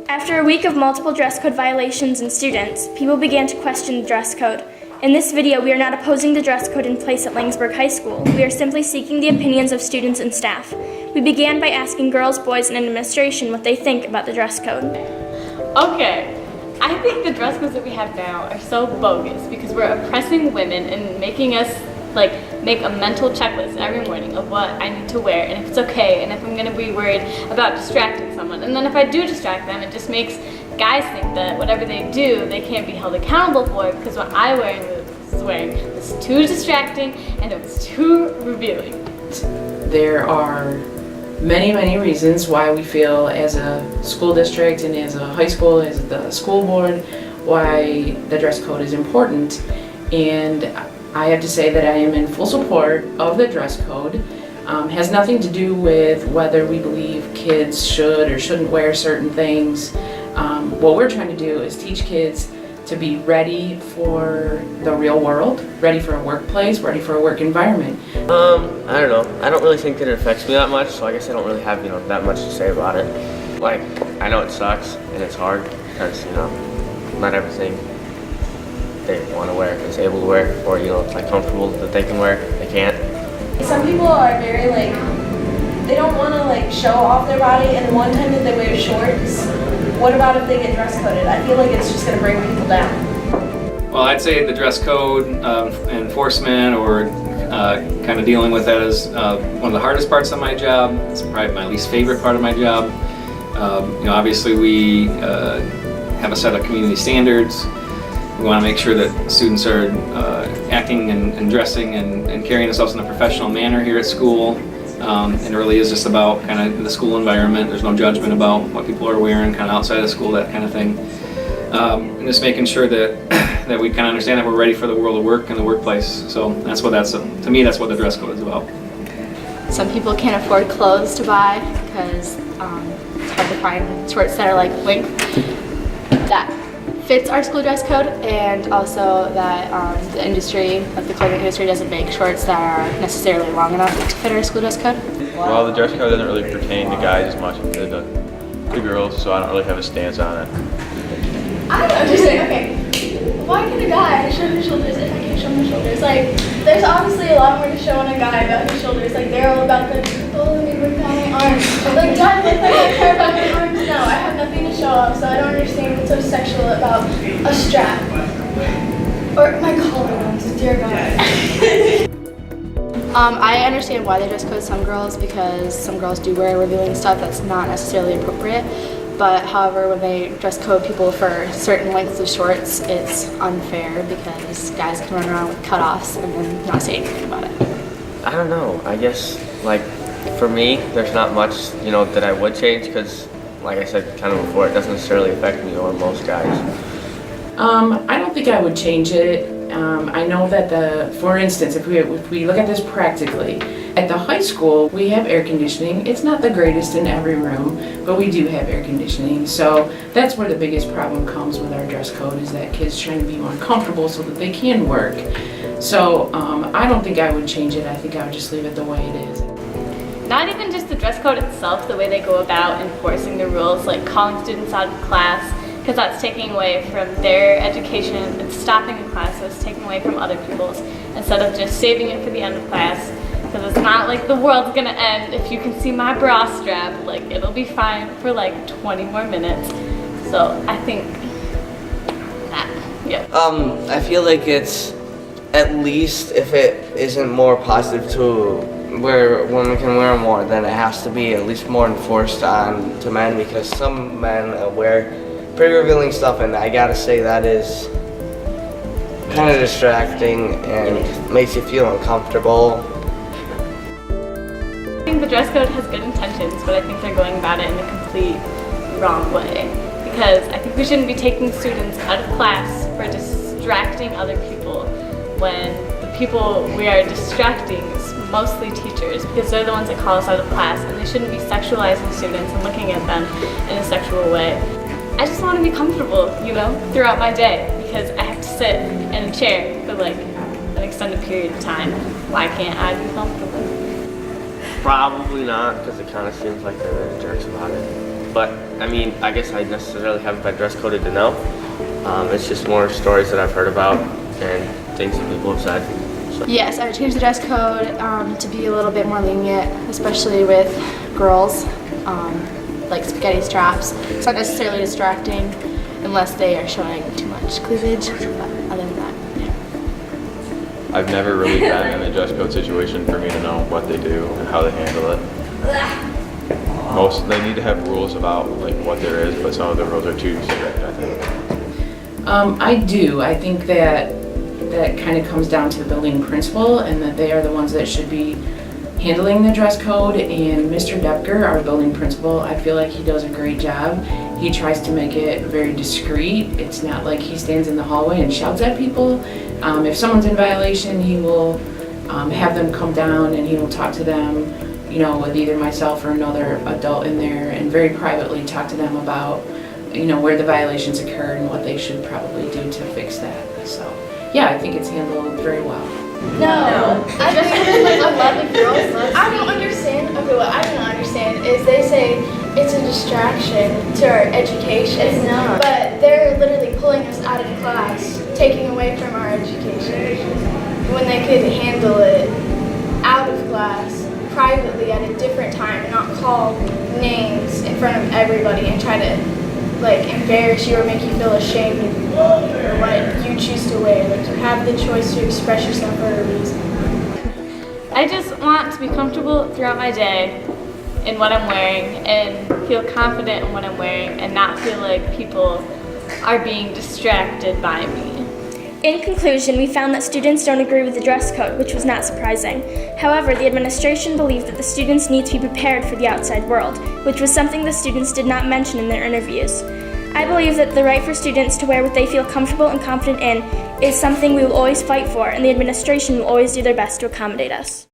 After a week of multiple dress code violations and students, people began to question the dress code. In this video, we are not opposing the dress code in place at Langsburg High School. We are simply seeking the opinions of students and staff. We began by asking girls, boys, and administration what they think about the dress code. Okay, I think the dress codes that we have now are so bogus because we're oppressing women and making us make a mental checklist every morning of what I need to wear and if it's okay and if I'm going to be worried about distracting someone. And then if I do distract them, it just makes guys think that whatever they do, they can't be held accountable for because what I was wearing was too distracting and it was too revealing. There are many reasons why we feel as a school district and as a high school, as the school board, why the dress code is important. And I have to say that I am in full support of the dress code. Has nothing to do with whether we believe kids should or shouldn't wear certain things. What we're trying to do is teach kids to be ready for the real world, ready for a workplace, ready for a work environment. I don't know. I don't really think that it affects me that much, so I guess I don't really have, that much to say about it. I know it sucks and it's hard because, not everything they want to wear is able to wear, or it's comfortable that they can wear, they can't. Some people are very they don't want to show off their body, and one time that they wear shorts, what about if they get dress coded? I feel like it's just going to bring people down. Well, I'd say the dress code enforcement or kind of dealing with that is one of the hardest parts of my job. It's probably my least favorite part of my job. Obviously we have a set of community standards. We want to make sure that students are acting and dressing and carrying themselves in a professional manner here at school. It really is just about kind of the school environment. There's no judgment about what people are wearing kind of outside of school, that kind of thing. And just making sure that that we kind of understand that we're ready for the world of work and the workplace. So to me, that's what the dress code is about. Some people can't afford clothes to buy because it's hard to find shorts that are length that fits our school dress code, and also that the industry, the clothing industry, doesn't make shorts that are necessarily long enough to fit our school dress code. Well, the dress code doesn't really pertain to guys as much as it does to girls, so I don't really have a stance on it. I don't know what you're saying. Okay, why can a guy show his shoulders if I can't show my shoulders? There's obviously a lot more to show on a guy about his shoulders. They're all about the, oh, let me work on my arms. Guys, I don't care about my arms now. I have nothing to show off, so I don't understand what's so sexual about a strap. Or my collarbones, dear God. I understand why they dress code some girls, because some girls do wear revealing stuff that's not necessarily appropriate. But however, when they dress code people for certain lengths of shorts, it's unfair because guys can run around with cutoffs and then not say anything about it. I don't know. I guess, for me, there's not much, that I would change because, like I said kind of before, it doesn't necessarily affect me or most guys. I don't think I would change it. I know that for instance, if we look at this practically, at the high school, we have air conditioning. It's not the greatest in every room, but we do have air conditioning. So that's where the biggest problem comes with our dress code, is that kids trying to be more comfortable so that they can work. So I don't think I would change it. I think I would just leave it the way it is. Not even just the dress code itself, the way they go about enforcing the rules, like calling students out of class, because that's taking away from their education. It's stopping the class, so it's taking away from other people's, instead of just saving it for the end of class. Because it's not like the world's gonna end if you can see my bra strap. It'll be fine for 20 more minutes. So I think that, yeah. I feel like it's, at least if it isn't more positive to where women can wear more, then it has to be at least more enforced to men, because some men wear pretty revealing stuff, and I gotta say that is kind of distracting and makes you feel uncomfortable. I think the dress code has good intentions, but I think they're going about it in a complete wrong way. Because I think we shouldn't be taking students out of class for distracting other people, when the people we are distracting is mostly teachers, because they're the ones that call us out of class, and they shouldn't be sexualizing students and looking at them in a sexual way. I just want to be comfortable, throughout my day, because I have to sit in a chair for an extended period of time. Why can't I be comfortable? Probably not, because it kind of seems like they're jerks about it. But I mean, I guess I necessarily haven't been dress coded to know. It's just more stories that I've heard about and things that people have said. So. Yes, I would change the dress code to be a little bit more lenient, especially with girls, like spaghetti straps. It's not necessarily distracting unless they are showing too much cleavage, but other than that, yeah. I've never really been in a dress code situation for me to know what they do and how they handle it. They need to have rules about like what there is, but some of the rules are too strict, I think. I do. I think that kind of comes down to the building principal, and that they are the ones that should be handling the dress code. And Mr. Depker, our building principal, I feel like he does a great job. He tries to make it very discreet. It's not like he stands in the hallway and shouts at people. If someone's in violation, he will have them come down and he will talk to them, you know, with either myself or another adult in there, and very privately talk to them about, you know, where the violations occurred and what they should probably do to fix that. So, yeah, I think it's handled very well. No. I think like 11 girls. I don't understand. Okay, what I don't understand is they say it's a distraction to our education. It's not. But they're literally pulling us out of class, taking away from our education, when they could handle it out of class, privately at a different time, and not call names in front of everybody and try to like embarrass you or make you feel ashamed of what you choose to wear. Like, you have the choice to express yourself for a reason. I just want to be comfortable throughout my day in what I'm wearing and feel confident in what I'm wearing and not feel like people are being distracted by me. In conclusion, we found that students don't agree with the dress code, which was not surprising. However, the administration believed that the students need to be prepared for the outside world, which was something the students did not mention in their interviews. I believe that the right for students to wear what they feel comfortable and confident in is something we will always fight for, and the administration will always do their best to accommodate us.